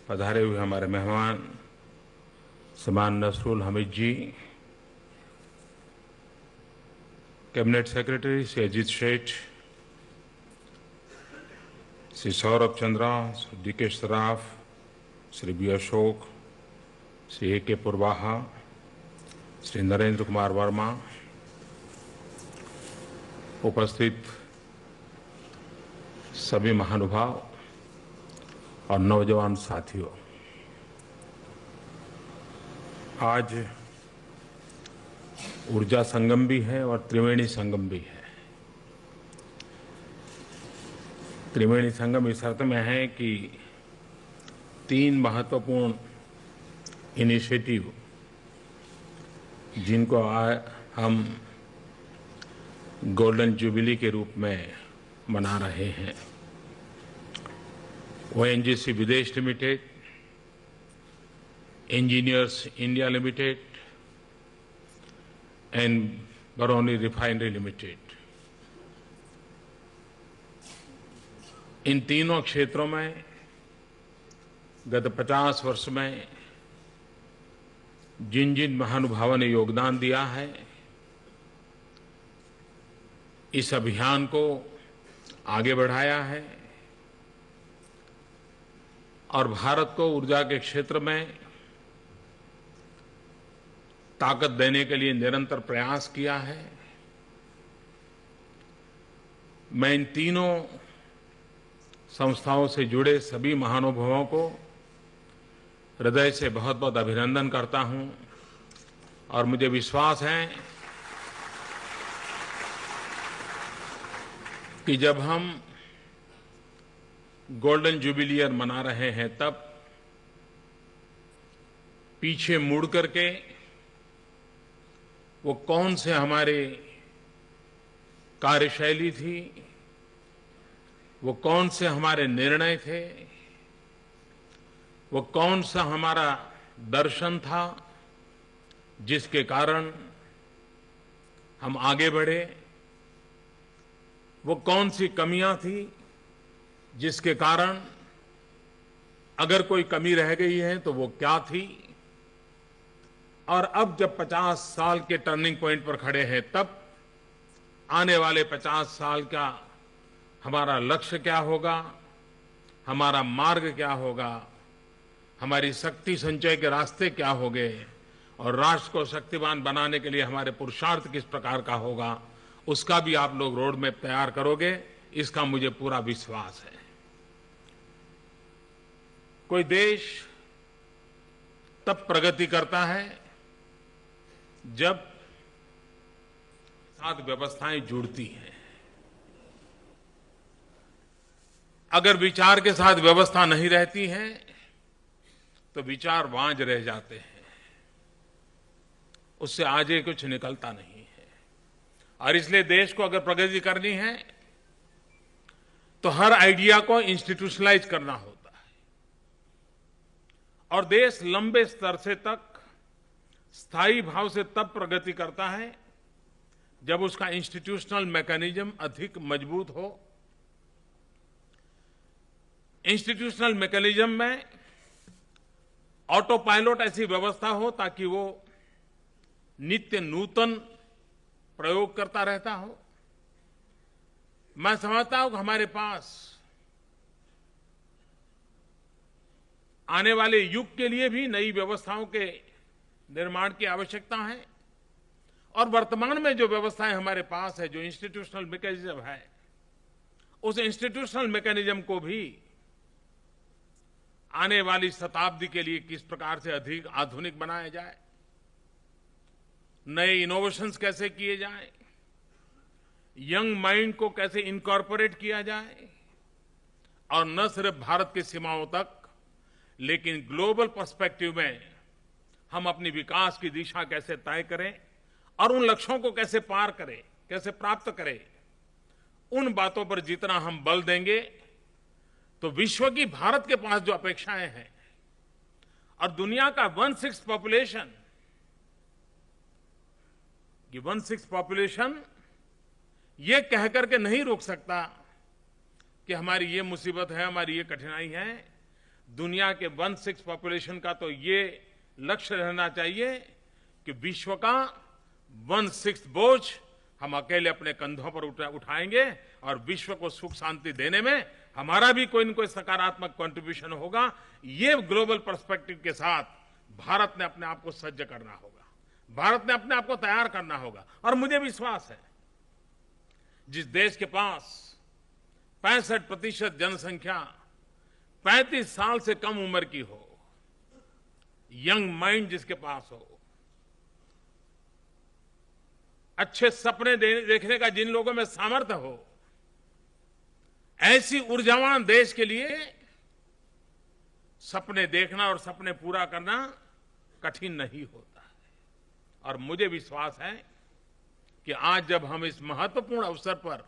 पधारे हुए हमारे मेहमान श्रीमान Nasrul Hameed ji, cabinet secretary Shri Ajit Seth, Shri Saurabh Chandra, Shri D K. Saraf, Shri B. Ashok, Shri A K. Purwaha, Shri Narendra Kumar Verma, उपस्थित सभी महानुभाव और नौजवान साथियों, आज ऊर्जा संगम भी है और त्रिवेणी संगम भी है। त्रिवेणी संगम इस अर्थ में है कि 3 महत्वपूर्ण इनिशिएटिव जिनको हम गोल्डन जुबली के रूप में मना रहे हैं, ONGC Videsh limited, engineers India limited and Barauni refinery limited. इन तीनों क्षेत्रों में गत 50 वर्ष में जिन जिन महानुभावों ने योगदान दिया है, इस अभियान को आगे बढ़ाया है और भारत को ऊर्जा के क्षेत्र में ताकत देने के लिए निरंतर प्रयास किया है। मैं इन तीनों संस्थाओं से जुड़े सभी महानुभावों को हृदय से बहुत बहुत अभिनंदन करता हूं और मुझे विश्वास है कि जब हम गोल्डन जुबिली ईयर मना रहे हैं, तब पीछे मुड़ करके वो कौन से हमारे कार्यशैली थी, वो कौन से हमारे निर्णय थे, वो कौन सा हमारा दर्शन था जिसके कारण हम आगे बढ़े, वो कौन सी कमियां थी जिसके कारण अगर कोई कमी रह गई है तो वो क्या थी, और अब जब 50 साल के टर्निंग पॉइंट पर खड़े हैं, तब आने वाले 50 साल का हमारा लक्ष्य क्या होगा, हमारा मार्ग क्या होगा, हमारी शक्ति संचय के रास्ते क्या होंगे और राष्ट्र को शक्तिमान बनाने के लिए हमारे पुरुषार्थ किस प्रकार का होगा, उसका भी आप लोग रोड मैप तैयार करोगे, इसका मुझे पूरा विश्वास है। कोई देश तब प्रगति करता है जब साथ व्यवस्थाएं जुड़ती हैं। अगर विचार के साथ व्यवस्था नहीं रहती है तो विचार वांझ रह जाते हैं, उससे आगे कुछ निकलता नहीं है। और इसलिए देश को अगर प्रगति करनी है तो हर आइडिया को इंस्टीट्यूशनलाइज करना होता है, और देश लंबे स्तर से तक स्थायी भाव से तब प्रगति करता है जब उसका इंस्टीट्यूशनल मैकेनिज्म अधिक मजबूत हो। इंस्टीट्यूशनल मैकेनिज्म में ऑटो पायलट ऐसी व्यवस्था हो ताकि वो नित्य नूतन प्रयोग करता रहता हो। मैं समझता हूं कि हमारे पास आने वाले युग के लिए भी नई व्यवस्थाओं के निर्माण की आवश्यकता है, और वर्तमान में जो व्यवस्थाएं हमारे पास है, जो इंस्टीट्यूशनल मैकेनिज्म है, उस इंस्टीट्यूशनल मैकेनिज्म को भी आने वाली शताब्दी के लिए किस प्रकार से अधिक आधुनिक बनाया जाए, नए इनोवेशंस कैसे किए जाएं, यंग माइंड को कैसे इनकॉर्पोरेट किया जाए, और न सिर्फ भारत की सीमाओं तक लेकिन ग्लोबल पर्सपेक्टिव में हम अपनी विकास की दिशा कैसे तय करें और उन लक्ष्यों को कैसे पार करें, कैसे प्राप्त करें, उन बातों पर जितना हम बल देंगे तो विश्व की भारत के पास जो अपेक्षाएं हैं और दुनिया का 1/6 पॉपुलेशन, ये 1/6 पॉपुलेशन ये कह करके नहीं रोक सकता कि हमारी ये मुसीबत है, हमारी ये कठिनाई है, दुनिया के 1/6 पॉपुलेशन का तो ये लक्ष्य रहना चाहिए कि विश्व का 1/6 बोझ हम अकेले अपने कंधों पर उठाएंगे और विश्व को सुख शांति देने में हमारा भी कोई न कोई सकारात्मक कंट्रीब्यूशन होगा। ये ग्लोबल पर्सपेक्टिव के साथ भारत ने अपने आप को सज्ज करना होगा, भारत ने अपने आप को तैयार करना होगा। और मुझे विश्वास है, जिस देश के पास 65% जनसंख्या 35 साल से कम उम्र की हो, यंग माइंड जिसके पास हो, अच्छे सपने देखने का जिन लोगों में सामर्थ्य हो, ऐसी ऊर्जावान देश के लिए सपने देखना और सपने पूरा करना कठिन नहीं होता है। और मुझे विश्वास है कि आज जब हम इस महत्वपूर्ण अवसर पर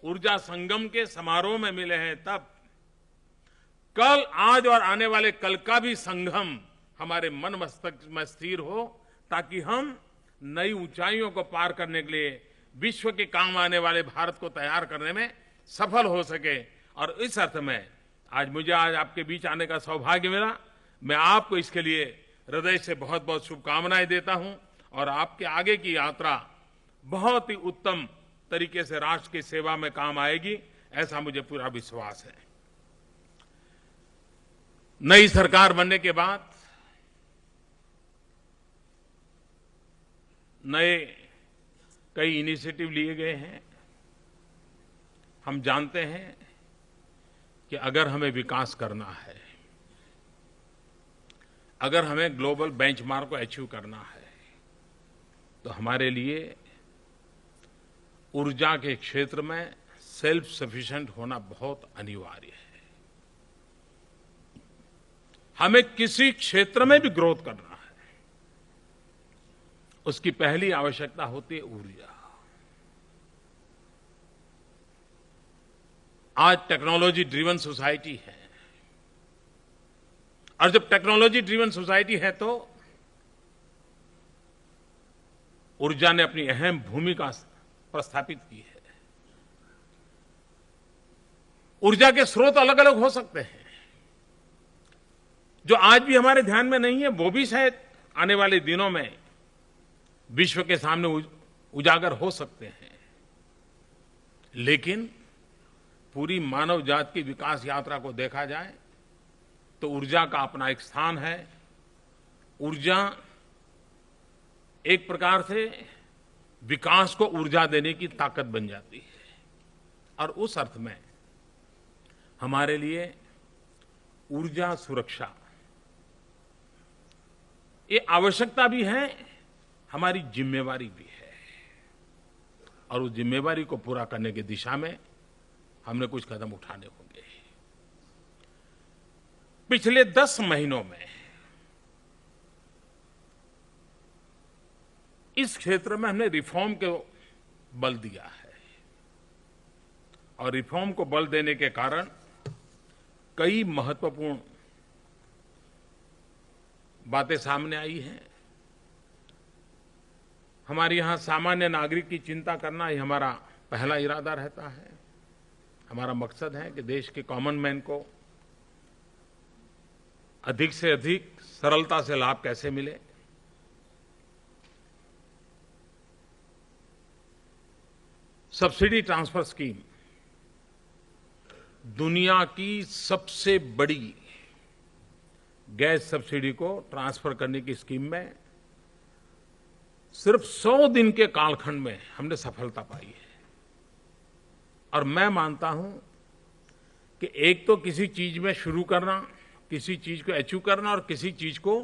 ऊर्जा संगम के समारोह में मिले हैं, तब कल, आज और आने वाले कल का भी संगम हमारे मन मस्तक में स्थिर हो, ताकि हम नई ऊंचाइयों को पार करने के लिए विश्व के काम आने वाले भारत को तैयार करने में सफल हो सके। और इस अर्थ में मुझे आज आपके बीच आने का सौभाग्य मिला। मैं आपको इसके लिए हृदय से बहुत बहुत शुभकामनाएं देता हूं और आपके आगे की यात्रा बहुत ही उत्तम तरीके से राष्ट्र की सेवा में काम आएगी, ऐसा मुझे पूरा विश्वास है। नई सरकार बनने के बाद नए कई इनिशिएटिव लिए गए हैं। हम जानते हैं कि अगर हमें विकास करना है, अगर हमें ग्लोबल बेंचमार्क को अचीव करना है, तो हमारे लिए ऊर्जा के क्षेत्र में सेल्फ सफिशिएंट होना बहुत अनिवार्य है। हमें किसी क्षेत्र में भी ग्रोथ करना है, उसकी पहली आवश्यकता होती है ऊर्जा। आज टेक्नोलॉजी ड्रिवन सोसाइटी है, और जब टेक्नोलॉजी ड्रिवन सोसाइटी है तो ऊर्जा ने अपनी अहम भूमिका प्रस्थापित की है। ऊर्जा के स्रोत अलग अलग हो सकते हैं, जो आज भी हमारे ध्यान में नहीं है, वो भी शायद आने वाले दिनों में विश्व के सामने उजागर हो सकते हैं। लेकिन पूरी मानव जाति की विकास यात्रा को देखा जाए तो ऊर्जा का अपना एक स्थान है। ऊर्जा एक प्रकार से विकास को ऊर्जा देने की ताकत बन जाती है, और उस अर्थ में हमारे लिए ऊर्जा सुरक्षा ये आवश्यकता भी है, हमारी जिम्मेवारी भी है। और उस जिम्मेवारी को पूरा करने की दिशा में हमने कुछ कदम उठाने होंगे। पिछले 10 महीनों में इस क्षेत्र में हमने रिफॉर्म को बल दिया है, और रिफॉर्म को बल देने के कारण कई महत्वपूर्ण बातें सामने आई हैं। हमारे यहां सामान्य नागरिक की चिंता करना ही हमारा पहला इरादा रहता है। हमारा मकसद है कि देश के कॉमन मैन को अधिक से अधिक सरलता से लाभ कैसे मिले। सब्सिडी ट्रांसफर स्कीम दुनिया की सबसे बड़ी गैस सब्सिडी को ट्रांसफर करने की स्कीम में सिर्फ 100 दिन के कालखंड में हमने सफलता पाई है। और मैं मानता हूं कि एक तो किसी चीज में शुरू करना, किसी चीज को अचीव करना, और किसी चीज को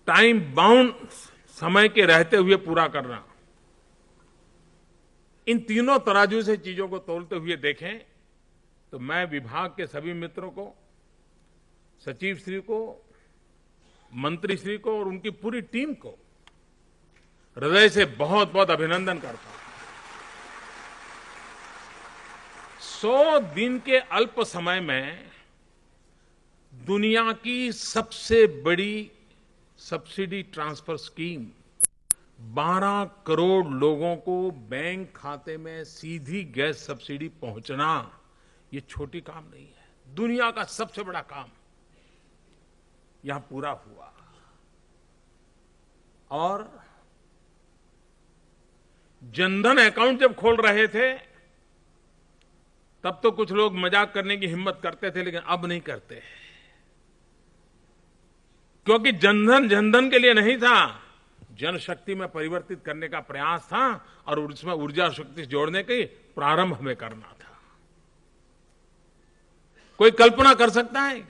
टाइम बाउंड समय के रहते हुए पूरा करना, इन तीनों तराजू से चीजों को तोलते हुए देखें तो मैं विभाग के सभी मित्रों को, सचिव श्री को, मंत्री श्री को और उनकी पूरी टीम को हृदय से बहुत बहुत अभिनंदन करता हूं। 100 दिन के अल्प समय में दुनिया की सबसे बड़ी सब्सिडी ट्रांसफर स्कीम 12 करोड़ लोगों को बैंक खाते में सीधी गैस सब्सिडी पहुंचना, ये छोटी काम नहीं है। दुनिया का सबसे बड़ा काम यहां पूरा हुआ। और जनधन अकाउंट जब खोल रहे थे तब तो कुछ लोग मजाक करने की हिम्मत करते थे, लेकिन अब नहीं करते, क्योंकि जनधन के लिए नहीं था, जनशक्ति में परिवर्तित करने का प्रयास था और उसमें ऊर्जा शक्ति जोड़ने के प्रारंभ हमें करना था। कोई कल्पना कर सकता है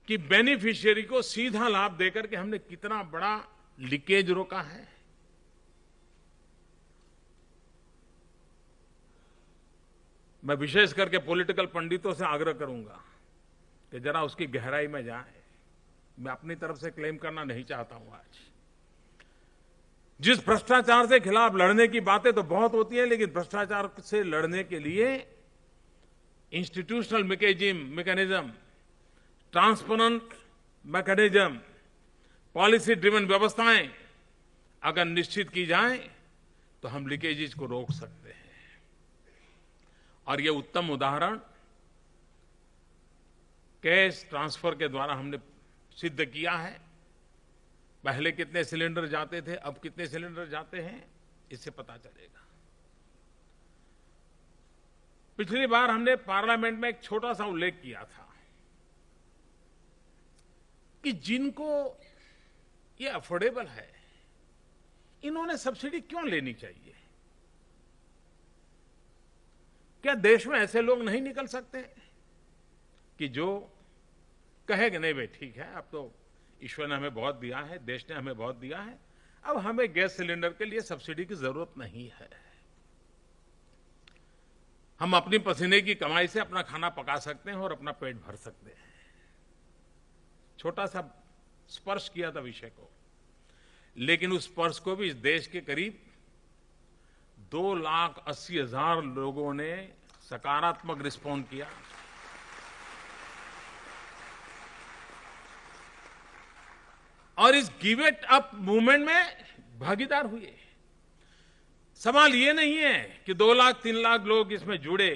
कि बेनिफिशियरी को सीधा लाभ देकर के हमने कितना बड़ा लीकेज रोका है? मैं विशेष करके पॉलिटिकल पंडितों से आग्रह करूंगा कि जरा उसकी गहराई में जाएं। मैं अपनी तरफ से क्लेम करना नहीं चाहता हूं। आज जिस भ्रष्टाचार से खिलाफ लड़ने की बातें तो बहुत होती है, लेकिन भ्रष्टाचार से लड़ने के लिए institutional mechanism, transparent mechanism, policy driven व्यवस्थाएं अगर निश्चित की जाएं तो हम लीकेजेस को रोक सकते हैं। और ये उत्तम उदाहरण कैश ट्रांसफर के द्वारा हमने सिद्ध किया है। पहले कितने सिलेंडर जाते थे, अब कितने सिलेंडर जाते हैं, इससे पता चलेगा। पिछली बार हमने पार्लियामेंट में एक छोटा सा उल्लेख किया था कि जिनको ये अफोर्डेबल है, इन्होंने सब्सिडी क्यों लेनी चाहिए? क्या देश में ऐसे लोग नहीं निकल सकते कि जो कहे कि नहीं भाई ठीक है, अब तो ईश्वर ने हमें बहुत दिया है, देश ने हमें बहुत दिया है, अब हमें गैस सिलेंडर के लिए सब्सिडी की जरूरत नहीं है, हम अपनी पसीने की कमाई से अपना खाना पका सकते हैं और अपना पेट भर सकते हैं। छोटा सा स्पर्श किया था विषय को, लेकिन उस स्पर्श को भी इस देश के करीब 2,80,000 लोगों ने सकारात्मक रिस्पॉन्ड किया। और इस गिव इट अप मूवमेंट में भागीदार हुए। सवाल ये नहीं है कि 2 लाख 3 लाख लोग इसमें जुड़े।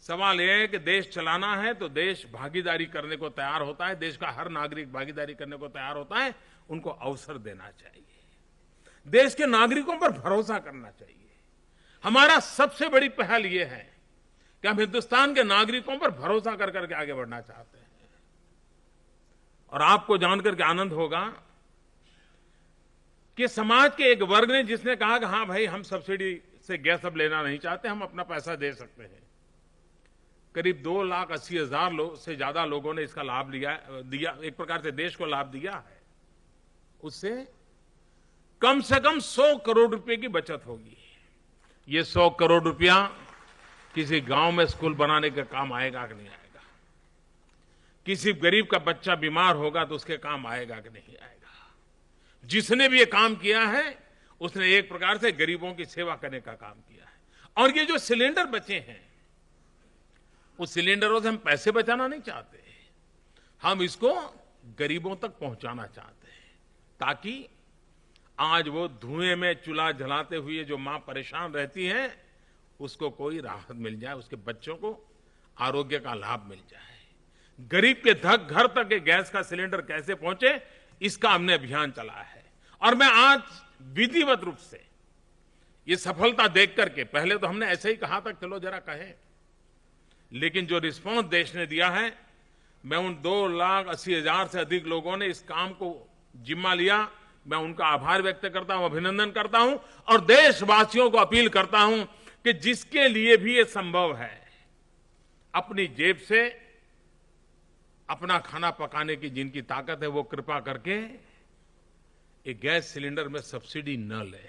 सवाल यह है कि देश चलाना है तो देश भागीदारी करने को तैयार होता है, देश का हर नागरिक भागीदारी करने को तैयार होता है, उनको अवसर देना चाहिए, देश के नागरिकों पर भरोसा करना चाहिए। हमारा सबसे बड़ी पहल यह है कि हम हिंदुस्तान के नागरिकों पर भरोसा कर करके आगे बढ़ना चाहते हैं। और आपको जानकर के आनंद होगा कि समाज के एक वर्ग ने जिसने कहा कि हां भाई हम सब्सिडी से गैस अब लेना नहीं चाहते, हम अपना पैसा दे सकते हैं। करीब 2,80,000 लोग से ज्यादा लोगों ने इसका लाभ दिया, एक प्रकार से देश को लाभ दिया है। उससे कम से कम 100 करोड़ रुपए की बचत होगी। ये 100 करोड़ रुपया किसी गांव में स्कूल बनाने का काम आएगा कि नहीं आएगा? किसी गरीब का बच्चा बीमार होगा तो उसके काम आएगा कि नहीं आएगा? जिसने भी ये काम किया है उसने एक प्रकार से गरीबों की सेवा करने का काम किया है। और ये जो सिलेंडर बचे हैं, उस सिलेंडरों से हम पैसे बचाना नहीं चाहते, हम इसको गरीबों तक पहुंचाना चाहते हैं, ताकि आज वो धुएं में चूल्हा जलाते हुए जो मां परेशान रहती है उसको कोई राहत मिल जाए, उसके बच्चों को आरोग्य का लाभ मिल जाए। गरीब के घर तक गैस का सिलेंडर कैसे पहुंचे, इसका हमने अभियान चलाया है। और मैं आज विधिवत रूप से ये सफलता देख करके, पहले तो हमने ऐसे ही कहा था चलो जरा कहें, लेकिन जो रिस्पांस देश ने दिया है, मैं उन 2,80,000 से अधिक लोगों ने इस काम को जिम्मा लिया, मैं उनका आभार व्यक्त करता हूं, अभिनंदन करता हूं और देशवासियों को अपील करता हूं कि जिसके लिए भी ये संभव है, अपनी जेब से अपना खाना पकाने की जिनकी ताकत है, वो कृपा करके एक गैस सिलेंडर में सब्सिडी न ले।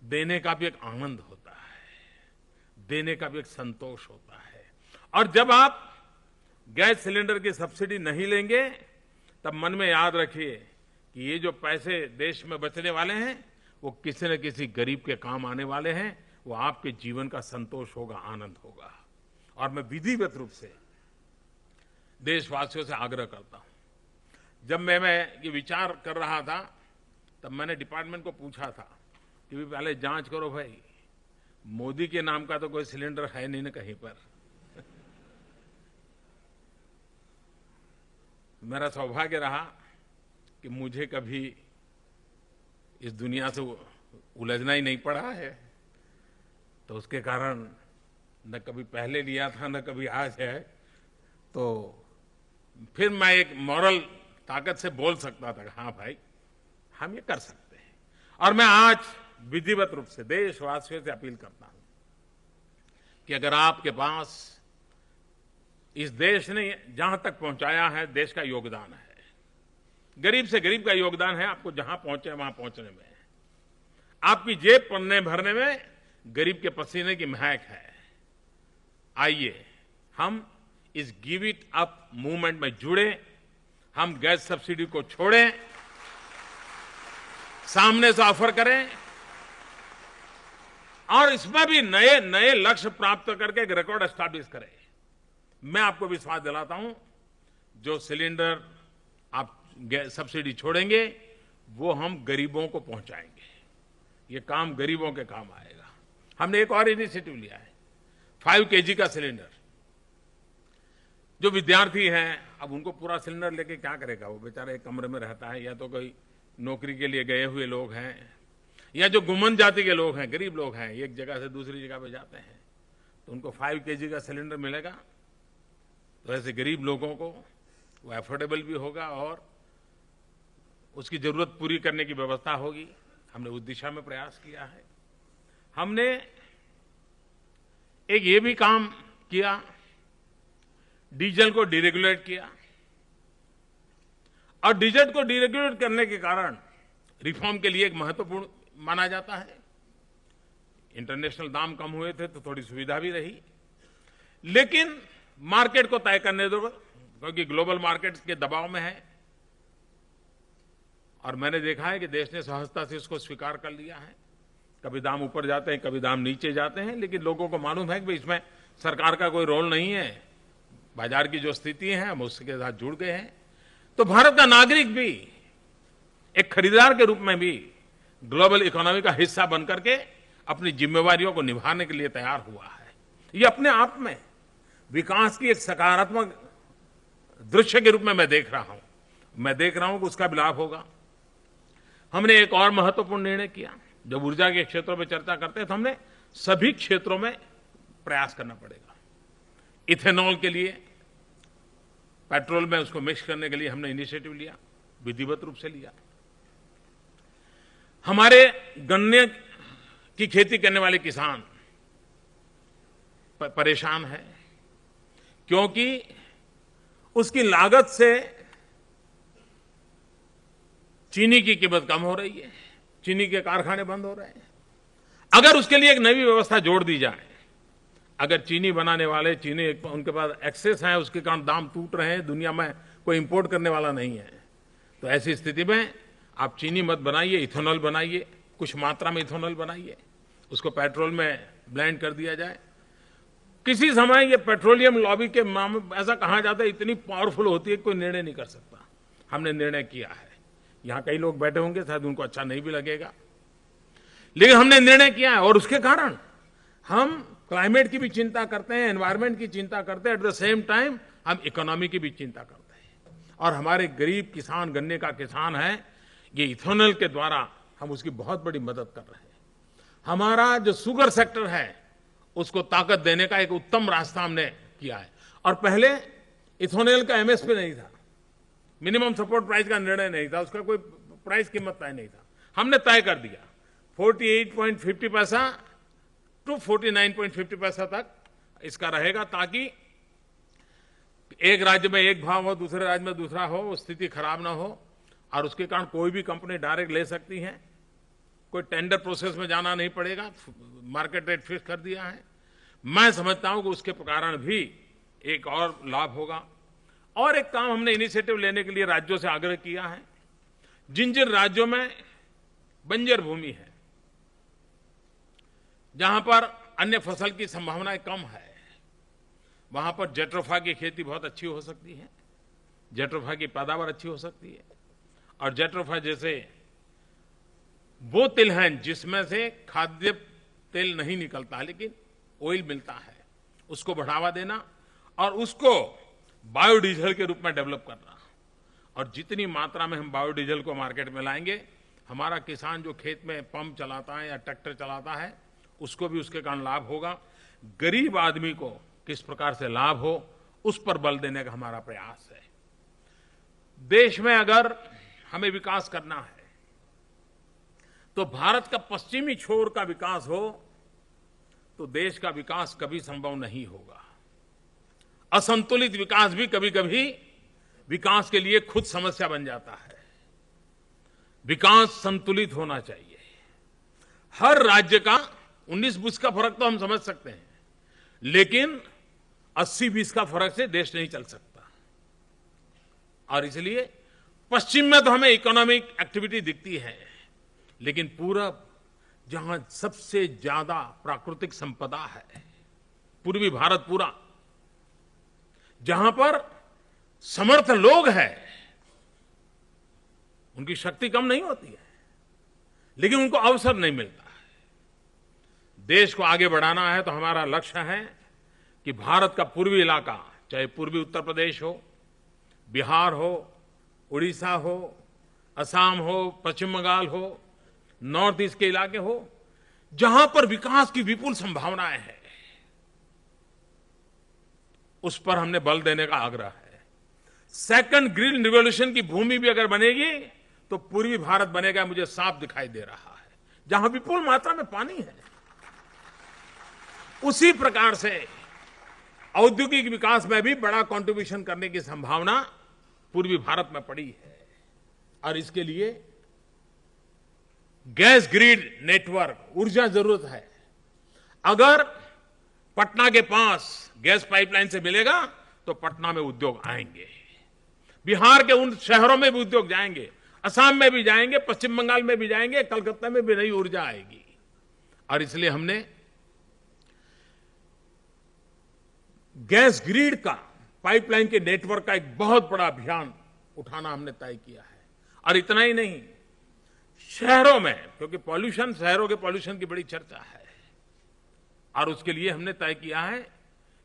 देने का भी एक आनंद होता है, देने का भी एक संतोष होता है। और जब आप गैस सिलेंडर की सब्सिडी नहीं लेंगे, तब मन में याद रखिए कि ये जो पैसे देश में बचने वाले हैं वो किसी न किसी गरीब के काम आने वाले हैं, वो आपके जीवन का संतोष होगा, आनंद होगा। और मैं विधिवत रूप से देशवासियों से आग्रह करता हूं, जब मैं ये विचार कर रहा था तब मैंने डिपार्टमेंट को पूछा था कि भी पहले जांच करो भाई, मोदी के नाम का तो कोई सिलेंडर है नहीं ना कहीं पर। मेरा सौभाग्य रहा कि मुझे कभी इस दुनिया से उलझना ही नहीं पड़ा है, तो उसके कारण न कभी पहले लिया था न कभी आज है, तो फिर मैं एक मॉरल ताकत से बोल सकता था, हाँ भाई हम ये कर सकते हैं। और मैं आज विधिवत रूप से देशवासियों से अपील करता हूं कि अगर आपके पास इस देश ने जहां तक पहुंचाया है, देश का योगदान है, गरीब से गरीब का योगदान है, आपको जहां पहुंचे वहां पहुंचने में, आपकी जेब पन्ने भरने में गरीब के पसीने की महक है। आइए हम इस गिव इट अप मूवमेंट में जुड़े, हम गैस सब्सिडी को छोड़ें, सामने से ऑफर करें और इसमें भी नए नए लक्ष्य प्राप्त करके एक रिकॉर्ड एस्टैब्लिश करें। मैं आपको विश्वास दिलाता हूं, जो सिलेंडर आप सब्सिडी छोड़ेंगे वो हम गरीबों को पहुंचाएंगे, ये काम गरीबों के काम आएगा। हमने एक और इनिशिएटिव लिया है, 5 kg का सिलेंडर। जो विद्यार्थी हैं, अब उनको पूरा सिलेंडर लेके क्या करेगा, वो बेचारा एक कमरे में रहता है, या तो कोई नौकरी के लिए गए हुए लोग हैं, या जो गुमन जाति के लोग हैं, गरीब लोग हैं, एक जगह से दूसरी जगह पे जाते हैं, तो उनको 5 kg का सिलेंडर मिलेगा। तो ऐसे गरीब लोगों को वो अफोर्डेबल भी होगा और उसकी जरूरत पूरी करने की व्यवस्था होगी। हमने उस दिशा में प्रयास किया है। हमने एक ये भी काम किया, डीजल को डीरेगुलेट किया, और डीजल को डीरेगुलेट करने के कारण रिफॉर्म के लिए एक महत्वपूर्ण माना जाता है। इंटरनेशनल दाम कम हुए थे तो थोड़ी सुविधा भी रही, लेकिन मार्केट को तय करने दो, क्योंकि ग्लोबल मार्केट के दबाव में है। और मैंने देखा है कि देश ने सहजता से इसको स्वीकार कर लिया है। कभी दाम ऊपर जाते हैं, कभी दाम नीचे जाते हैं, लेकिन लोगों को मालूम है कि इसमें सरकार का कोई रोल नहीं है, बाजार की जो स्थिति है हम उसके साथ जुड़ गए हैं। तो भारत का नागरिक भी एक खरीदार के रूप में भी ग्लोबल इकोनॉमी का हिस्सा बनकर के अपनी जिम्मेवारियों को निभाने के लिए तैयार हुआ है। ये अपने आप में विकास की एक सकारात्मक दृश्य के रूप में मैं देख रहा हूं। मैं देख रहा हूं कि उसका भी लाभ होगा। हमने एक और महत्वपूर्ण निर्णय किया। जब ऊर्जा के क्षेत्रों में चर्चा करते हैं तो हमने सभी क्षेत्रों में प्रयास करना पड़ेगा। इथेनॉल के लिए, पेट्रोल में उसको मिक्स करने के लिए हमने इनिशिएटिव लिया, विधिवत रूप से लिया। हमारे गन्ने की खेती करने वाले किसान परेशान है, क्योंकि उसकी लागत से चीनी की कीमत कम हो रही है, चीनी के कारखाने बंद हो रहे हैं। अगर उसके लिए एक नई व्यवस्था जोड़ दी जाए, अगर चीनी बनाने वाले, चीनी उनके पास एक्सेस है, उसके कारण दाम टूट रहे हैं, दुनिया में कोई इंपोर्ट करने वाला नहीं है, तो ऐसी स्थिति में आप चीनी मत बनाइए, इथेनॉल बनाइए, कुछ मात्रा में इथेनॉल बनाइए, उसको पेट्रोल में ब्लेंड कर दिया जाए। किसी समय ये पेट्रोलियम लॉबी के मामले ऐसा कहा जाता है इतनी पावरफुल होती है कोई निर्णय नहीं कर सकता। हमने निर्णय किया है। यहां कई लोग बैठे होंगे, शायद उनको अच्छा नहीं भी लगेगा, लेकिन हमने निर्णय किया है। और उसके कारण हम क्लाइमेट की भी चिंता करते हैं, एनवायरमेंट की चिंता करते हैं, एट द सेम टाइम हम इकोनॉमी की भी चिंता करते हैं। और हमारे गरीब किसान, गन्ने का किसान है, ये इथेनॉल के द्वारा हम उसकी बहुत बड़ी मदद कर रहे हैं। हमारा जो शुगर सेक्टर है उसको ताकत देने का एक उत्तम रास्ता हमने किया है। और पहले इथेनॉल का एमएसपी नहीं था, मिनिमम सपोर्ट प्राइस का निर्णय नहीं था, उसका कोई प्राइस कीमत तय नहीं था। हमने तय कर दिया 48.50 पैसा टू 49.50 पैसा तक इसका रहेगा, ताकि एक राज्य में एक भाव हो, दूसरे राज्य में दूसरा हो, वो स्थिति खराब ना हो। और उसके कारण कोई भी कंपनी डायरेक्ट ले सकती है, कोई टेंडर प्रोसेस में जाना नहीं पड़ेगा, मार्केट रेट फिक्स कर दिया है। मैं समझता हूं कि उसके कारण भी एक और लाभ होगा। और एक काम हमने इनिशिएटिव लेने के लिए राज्यों से आग्रह किया है। जिन जिन राज्यों में बंजर भूमि है, जहां पर अन्य फसल की संभावनाएं कम है, वहां पर जेट्रोफा की खेती बहुत अच्छी हो सकती है, जेट्रोफा की पैदावार अच्छी हो सकती है। और जेट्रोफा जैसे वो तिल हैं जिसमें से खाद्य तेल नहीं निकलता लेकिन ऑयल मिलता है, उसको बढ़ावा देना और उसको बायोडीजल के रूप में डेवलप करना। और जितनी मात्रा में हम बायोडीजल को मार्केट में लाएंगे, हमारा किसान जो खेत में पंप चलाता है या ट्रैक्टर चलाता है, उसको भी उसके कारण लाभ होगा। गरीब आदमी को किस प्रकार से लाभ हो, उस पर बल देने का हमारा प्रयास है। देश में अगर हमें विकास करना है तो भारत का पश्चिमी छोर का विकास हो तो देश का विकास कभी संभव नहीं होगा। असंतुलित विकास भी कभी कभी विकास के लिए खुद समस्या बन जाता है। विकास संतुलित होना चाहिए। हर राज्य का 19-20 का फर्क तो हम समझ सकते हैं, लेकिन 80-20 का फर्क से देश नहीं चल सकता। और इसलिए पश्चिम में तो हमें इकोनॉमिक एक्टिविटी दिखती है, लेकिन पूरब जहां सबसे ज्यादा प्राकृतिक संपदा है, पूर्वी भारत पूरा, जहां पर समर्थ लोग हैं, उनकी शक्ति कम नहीं होती है, लेकिन उनको अवसर नहीं मिलता है। देश को आगे बढ़ाना है तो हमारा लक्ष्य है कि भारत का पूर्वी इलाका, चाहे पूर्वी उत्तर प्रदेश हो, बिहार हो, उड़ीसा हो, असम हो, पश्चिम बंगाल हो, नॉर्थ ईस्ट के इलाके हो, जहां पर विकास की विपुल संभावनाएं हैं, उस पर हमने बल देने का आग्रह है। सेकंड ग्रीन रिवॉल्यूशन की भूमि भी अगर बनेगी तो पूर्वी भारत बनेगा, मुझे साफ दिखाई दे रहा है, जहां विपुल मात्रा में पानी है। उसी प्रकार से औद्योगिक विकास में भी बड़ा कंट्रीब्यूशन करने की संभावना पूर्वी भारत में पड़ी है। और इसके लिए गैस ग्रिड नेटवर्क, ऊर्जा जरूरत है। अगर पटना के पास गैस पाइपलाइन से मिलेगा तो पटना में उद्योग आएंगे, बिहार के उन शहरों में भी उद्योग जाएंगे, असम में भी जाएंगे, पश्चिम बंगाल में भी जाएंगे, कलकत्ता में भी नई ऊर्जा आएगी। और इसलिए हमने गैस ग्रिड का, पाइपलाइन के नेटवर्क का एक बहुत बड़ा अभियान उठाना हमने तय किया है। और इतना ही नहीं, शहरों में, क्योंकि पॉल्यूशन, शहरों के पॉल्यूशन की बड़ी चर्चा है, और उसके लिए हमने तय किया है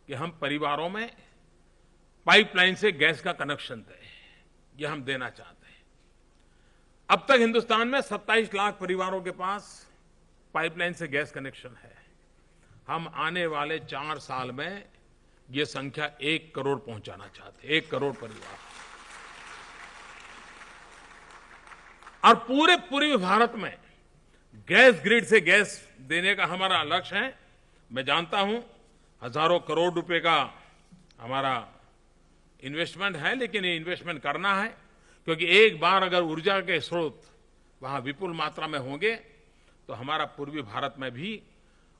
कि हम परिवारों में पाइपलाइन से गैस का कनेक्शन दें। यह हम देना चाहते हैं। अब तक हिंदुस्तान में 27 लाख परिवारों के पास पाइपलाइन से गैस कनेक्शन है। हम आने वाले 4 साल में यह संख्या 1 करोड़ पहुंचाना चाहते हैं, 1 करोड़ परिवार। और पूरे पूर्वी भारत में गैस ग्रिड से गैस देने का हमारा लक्ष्य है। मैं जानता हूं हजारों करोड़ रुपए का हमारा इन्वेस्टमेंट है, लेकिन ये इन्वेस्टमेंट करना है, क्योंकि एक बार अगर ऊर्जा के स्रोत वहां विपुल मात्रा में होंगे तो हमारा पूर्वी भारत में भी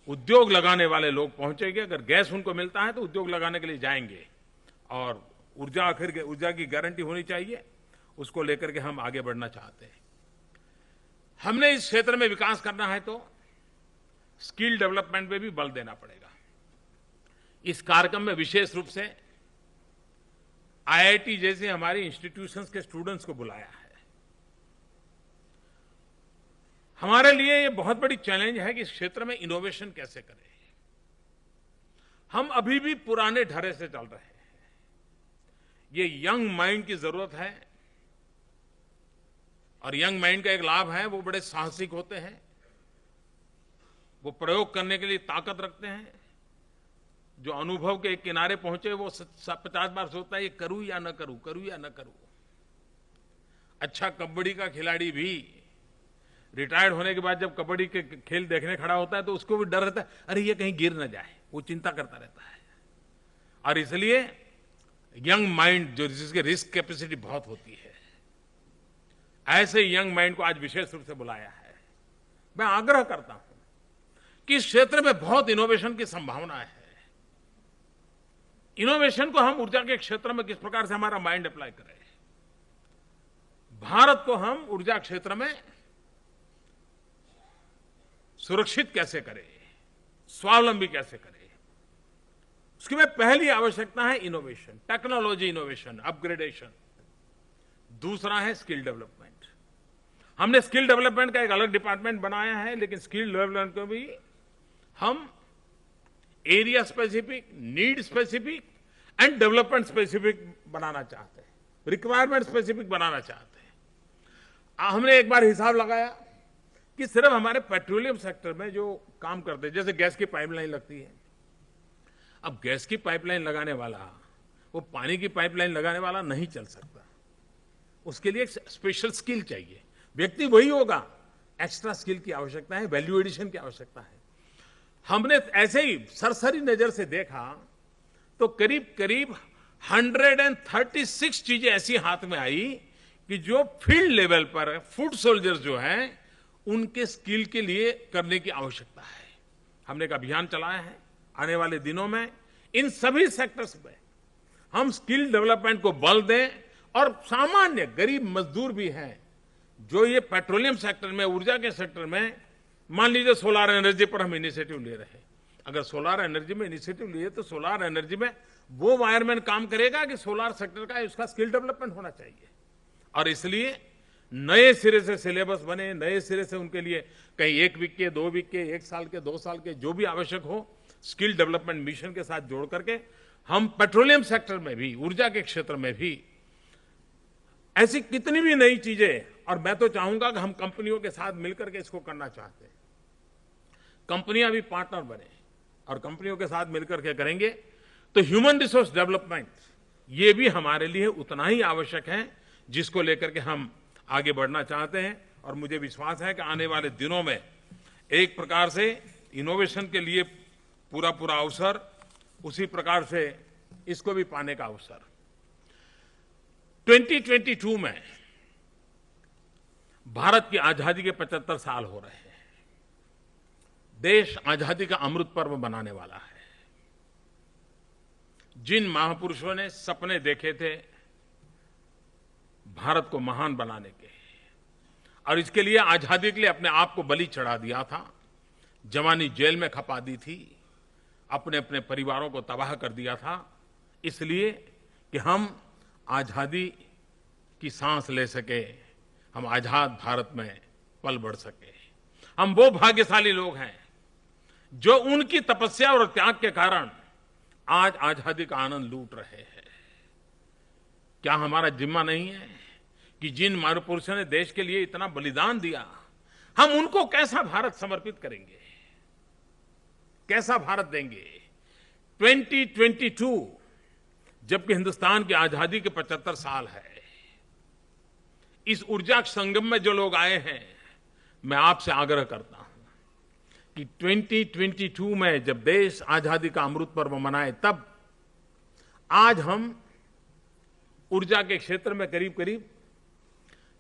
उद्योग लगाने वाले लोग पहुंचेंगे। अगर गैस उनको मिलता है तो उद्योग लगाने के लिए जाएंगे। और ऊर्जा, आखिर ऊर्जा की गारंटी होनी चाहिए, उसको लेकर के हम आगे बढ़ना चाहते हैं। हमने इस क्षेत्र में विकास करना है तो स्किल डेवलपमेंट में भी बल देना पड़ेगा। इस कार्यक्रम में विशेष रूप से आईआईटी जैसे हमारी इंस्टीट्यूशंस के स्टूडेंट्स को बुलाया है। हमारे लिए ये बहुत बड़ी चैलेंज है कि इस क्षेत्र में इनोवेशन कैसे करें। हम अभी भी पुराने ढर्रे से चल रहे हैं। ये यंग माइंड की जरूरत है, और यंग माइंड का एक लाभ है, वो बड़े साहसिक होते हैं, वो प्रयोग करने के लिए ताकत रखते हैं। जो अनुभव के किनारे पहुंचे वो 50 बार सोचता है ये करूं या न करूं, करूं या न करूं। अच्छा कबड्डी का खिलाड़ी भी रिटायर्ड होने के बाद जब कबड्डी के खेल देखने खड़ा होता है तो उसको भी डर रहता है, अरे ये कहीं गिर न जाए, वो चिंता करता रहता है। और इसलिए यंग माइंड जो जिसकी रिस्क कैपेसिटी बहुत होती है, ऐसे यंग माइंड को आज विशेष रूप से बुलाया है। मैं आग्रह करता हूं कि इस क्षेत्र में बहुत इनोवेशन की संभावना है। इनोवेशन को हम ऊर्जा के क्षेत्र में किस प्रकार से हमारा माइंड अप्लाई करें, भारत को हम ऊर्जा क्षेत्र में सुरक्षित कैसे करें, स्वावलंबी कैसे करें, उसकी में पहली आवश्यकता है इनोवेशन, टेक्नोलॉजी इनोवेशन, अपग्रेडेशन। दूसरा है स्किल डेवलपमेंट। हमने स्किल डेवलपमेंट का एक अलग डिपार्टमेंट बनाया है, लेकिन स्किल डेवलपमेंट को भी हम area specific, need specific and development specific बनाना चाहते हैं, रिक्वायरमेंट स्पेसिफिक बनाना चाहते हैं। हमने एक बार हिसाब लगाया कि सिर्फ हमारे पेट्रोलियम सेक्टर में जो काम करते हैं, जैसे गैस की पाइपलाइन लगती है, अब गैस की पाइपलाइन लगाने वाला वो पानी की पाइपलाइन लगाने वाला नहीं चल सकता, उसके लिए एक स्पेशल स्किल चाहिए। व्यक्ति वही होगा, एक्स्ट्रा स्किल की आवश्यकता है, वैल्यू एडिशन की आवश्यकता है। हमने ऐसे ही सरसरी नजर से देखा तो करीब करीब 136 चीजें ऐसी हाथ में आई कि जो फील्ड लेवल पर फुट सोल्जर्स जो हैं उनके स्किल के लिए करने की आवश्यकता है। हमने एक अभियान चलाया है, आने वाले दिनों में इन सभी सेक्टर्स में हम स्किल डेवलपमेंट को बल दें, और सामान्य गरीब मजदूर भी हैं जो ये पेट्रोलियम सेक्टर में, ऊर्जा के सेक्टर में, मान लीजिए सोलर एनर्जी पर हम इनिशिएटिव ले रहे हैं। अगर सोलर एनर्जी में इनिशिएटिव लिए तो सोलर एनर्जी में वो वायरमैन काम करेगा कि सोलर सेक्टर का उसका स्किल डेवलपमेंट होना चाहिए। और इसलिए नए सिरे से सिलेबस बने, नए सिरे से उनके लिए कहीं 1 वीक के, 2 वीक के, 1 साल के, 2 साल के, जो भी आवश्यक हो, स्किल डेवलपमेंट मिशन के साथ जोड़ करके हम पेट्रोलियम सेक्टर में भी, ऊर्जा के क्षेत्र में भी ऐसी कितनी भी नई चीजें, और मैं तो चाहूंगा कि हम कंपनियों के साथ मिलकर के इसको करना चाहते हैं। कंपनियां भी पार्टनर बने और कंपनियों के साथ मिलकर के करेंगे तो ह्यूमन रिसोर्स डेवलपमेंट ये भी हमारे लिए उतना ही आवश्यक है, जिसको लेकर के हम आगे बढ़ना चाहते हैं। और मुझे विश्वास है कि आने वाले दिनों में एक प्रकार से इनोवेशन के लिए पूरा पूरा अवसर, उसी प्रकार से इसको भी पाने का अवसर। 2022 में भारत की आजादी के 75 साल हो रहे हैं। देश आजादी का अमृत पर्व मनाने वाला है। जिन महापुरुषों ने सपने देखे थे भारत को महान बनाने के, और इसके लिए आजादी के लिए अपने आप को बलि चढ़ा दिया था, जवानी जेल में खपा दी थी, अपने अपने परिवारों को तबाह कर दिया था, इसलिए कि हम आजादी की सांस ले सके, हम आजाद भारत में पल बढ़ सके। हम वो भाग्यशाली लोग हैं जो उनकी तपस्या और त्याग के कारण आज आजादी का आनंद लूट रहे हैं। क्या हमारा जिम्मा नहीं है कि जिन महापुरुषों ने देश के लिए इतना बलिदान दिया, हम उनको कैसा भारत समर्पित करेंगे, कैसा भारत देंगे? 2022 जबकि हिंदुस्तान की आजादी के 75 साल है, इस ऊर्जा संगम में जो लोग आए हैं, मैं आपसे आग्रह करता हूं कि 2022 में जब देश आजादी का अमृत पर्व मनाए, तब आज हम ऊर्जा के क्षेत्र में करीब करीब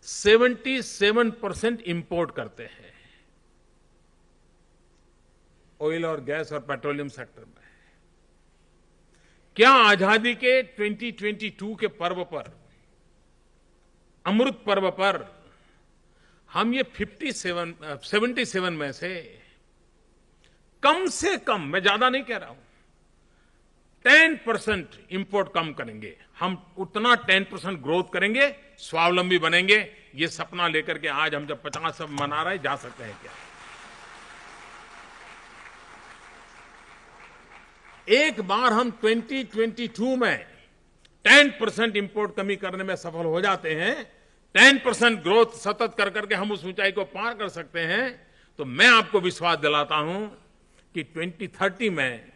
77% इंपोर्ट करते हैं, ऑयल और गैस और पेट्रोलियम सेक्टर में। क्या आजादी के 2022 के पर्व पर, अमृत पर्व पर, हम ये 77 में से कम, मैं ज्यादा नहीं कह रहा हूं, 10% इंपोर्ट कम करेंगे? हम उतना 10% ग्रोथ करेंगे, स्वावलंबी बनेंगे। ये सपना लेकर के आज हम जब 50 मना रहे, जा सकते हैं क्या? एक बार हम 2022 में 10% इंपोर्ट कमी करने में सफल हो जाते हैं, 10% ग्रोथ सतत कर करके हम उस ऊंचाई को पार कर सकते हैं, तो मैं आपको विश्वास दिलाता हूं कि 2030 में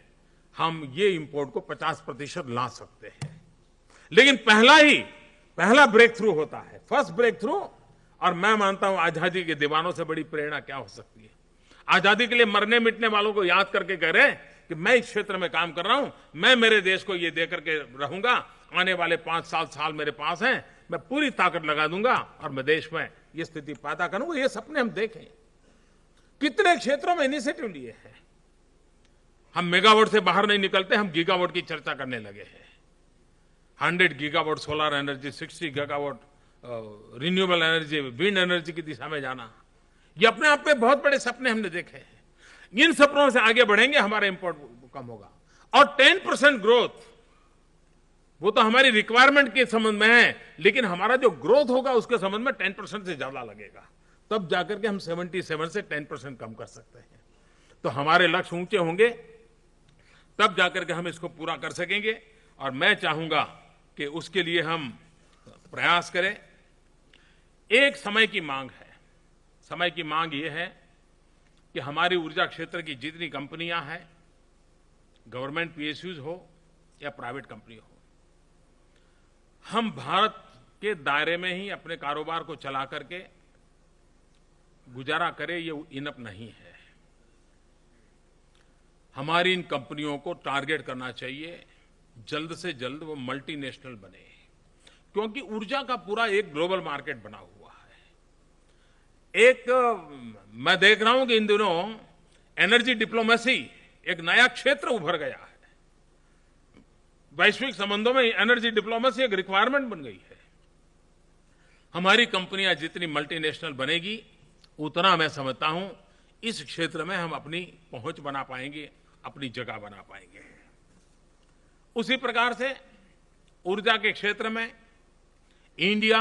हम ये इंपोर्ट को 50% ला सकते हैं। लेकिन पहला ब्रेक थ्रू होता है, फर्स्ट ब्रेक थ्रू। और मैं मानता हूं आजादी के दीवानों से बड़ी प्रेरणा क्या हो सकती है? आजादी के लिए मरने मिटने वालों को याद करके कह रहे हैं कि मैं इस क्षेत्र में काम कर रहा हूं, मैं मेरे देश को ये देकर के रहूंगा, आने वाले 5-7 साल मेरे पास हैं, मैं पूरी ताकत लगा दूंगा और मैं देश में ये स्थिति पैदा करूंगा। ये सपने हम देखें, कितने क्षेत्रों में इनिशिएटिव लिए हैं। हम मेगावाट से बाहर नहीं निकलते, हम गीगावाट की चर्चा करने लगे हैं। 100 gigawatt solar energy, 60 gigawatt renewable energy, wind energy की दिशा में जाना, ये अपने आप में बहुत बड़े सपने हमने देखे हैं। इन सपनों से आगे बढ़ेंगे, हमारा इंपोर्ट कम होगा। और 10% ग्रोथ, वो तो हमारी रिक्वायरमेंट के संबंध में है, लेकिन हमारा जो ग्रोथ होगा उसके संबंध में 10% से ज्यादा लगेगा। तब जाकर के हम 77 से 10% कम कर सकते हैं। तो हमारे लक्ष्य ऊंचे होंगे, तब जाकर के हम इसको पूरा कर सकेंगे। और मैं चाहूंगा कि उसके लिए हम प्रयास करें। एक समय की मांग है, समय की मांग ये है कि हमारी ऊर्जा क्षेत्र की जितनी कंपनियां हैं, गवर्नमेंट पीएसयूज हो या प्राइवेट कंपनी हो, हम भारत के दायरे में ही अपने कारोबार को चला करके गुजारा करें, ये इनफ नहीं है। हमारी इन कंपनियों को टारगेट करना चाहिए जल्द से जल्द वो मल्टीनेशनल बने, क्योंकि ऊर्जा का पूरा एक ग्लोबल मार्केट बना हुआ है। मैं देख रहा हूं कि इन दिनों एनर्जी डिप्लोमेसी एक नया क्षेत्र उभर गया है। वैश्विक संबंधों में एनर्जी डिप्लोमेसी एक रिक्वायरमेंट बन गई है। हमारी कंपनियां जितनी मल्टीनेशनल बनेगी, उतना मैं समझता हूं इस क्षेत्र में हम अपनी पहुंच बना पाएंगे, अपनी जगह बना पाएंगे। उसी प्रकार से ऊर्जा के क्षेत्र में India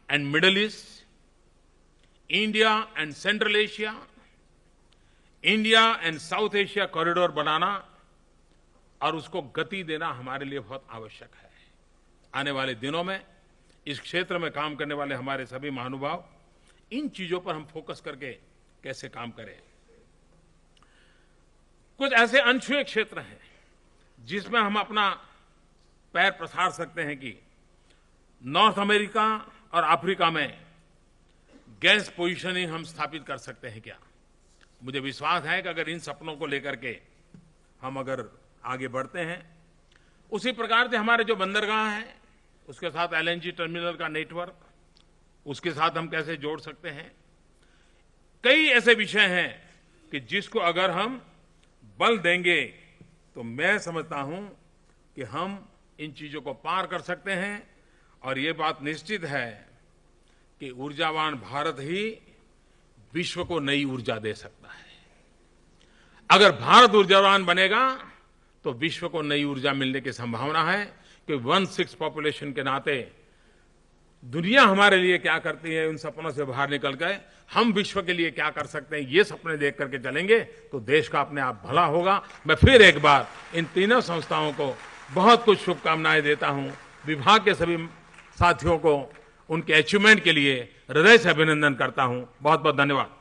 and Middle East, India and Central Asia, India and South Asia corridor बनाना और उसको गति देना हमारे लिए बहुत आवश्यक है। आने वाले दिनों में इस क्षेत्र में काम करने वाले हमारे सभी महानुभाव इन चीजों पर हम फोकस करके कैसे काम करें। कुछ ऐसे अनछुए क्षेत्र हैं जिसमें हम अपना पैर पसार सकते हैं कि नॉर्थ अमेरिका और अफ्रीका में गैस पोजीशनिंग हम स्थापित कर सकते हैं क्या। मुझे विश्वास है कि अगर इन सपनों को लेकर के हम अगर आगे बढ़ते हैं, उसी प्रकार से हमारे जो बंदरगाह हैं उसके साथ एलएनजी टर्मिनल का नेटवर्क, उसके साथ हम कैसे जोड़ सकते हैं। कई ऐसे विषय हैं कि जिसको अगर हम बल देंगे तो मैं समझता हूं कि हम इन चीजों को पार कर सकते हैं। और ये बात निश्चित है कि ऊर्जावान भारत ही विश्व को नई ऊर्जा दे सकता है। अगर भारत ऊर्जावान बनेगा तो विश्व को नई ऊर्जा मिलने की संभावना है, कि 1/6 पॉपुलेशन के नाते दुनिया हमारे लिए क्या करती है, उन सपनों से बाहर निकल गए हम विश्व के लिए क्या कर सकते हैं, ये सपने देख करके चलेंगे तो देश का अपने आप भला होगा। मैं फिर एक बार इन तीनों संस्थाओं को बहुत कुछ शुभकामनाएं देता हूं। विभाग के सभी साथियों को उनके अचीवमेंट के लिए हृदय से अभिनंदन करता हूं। बहुत बहुत धन्यवाद।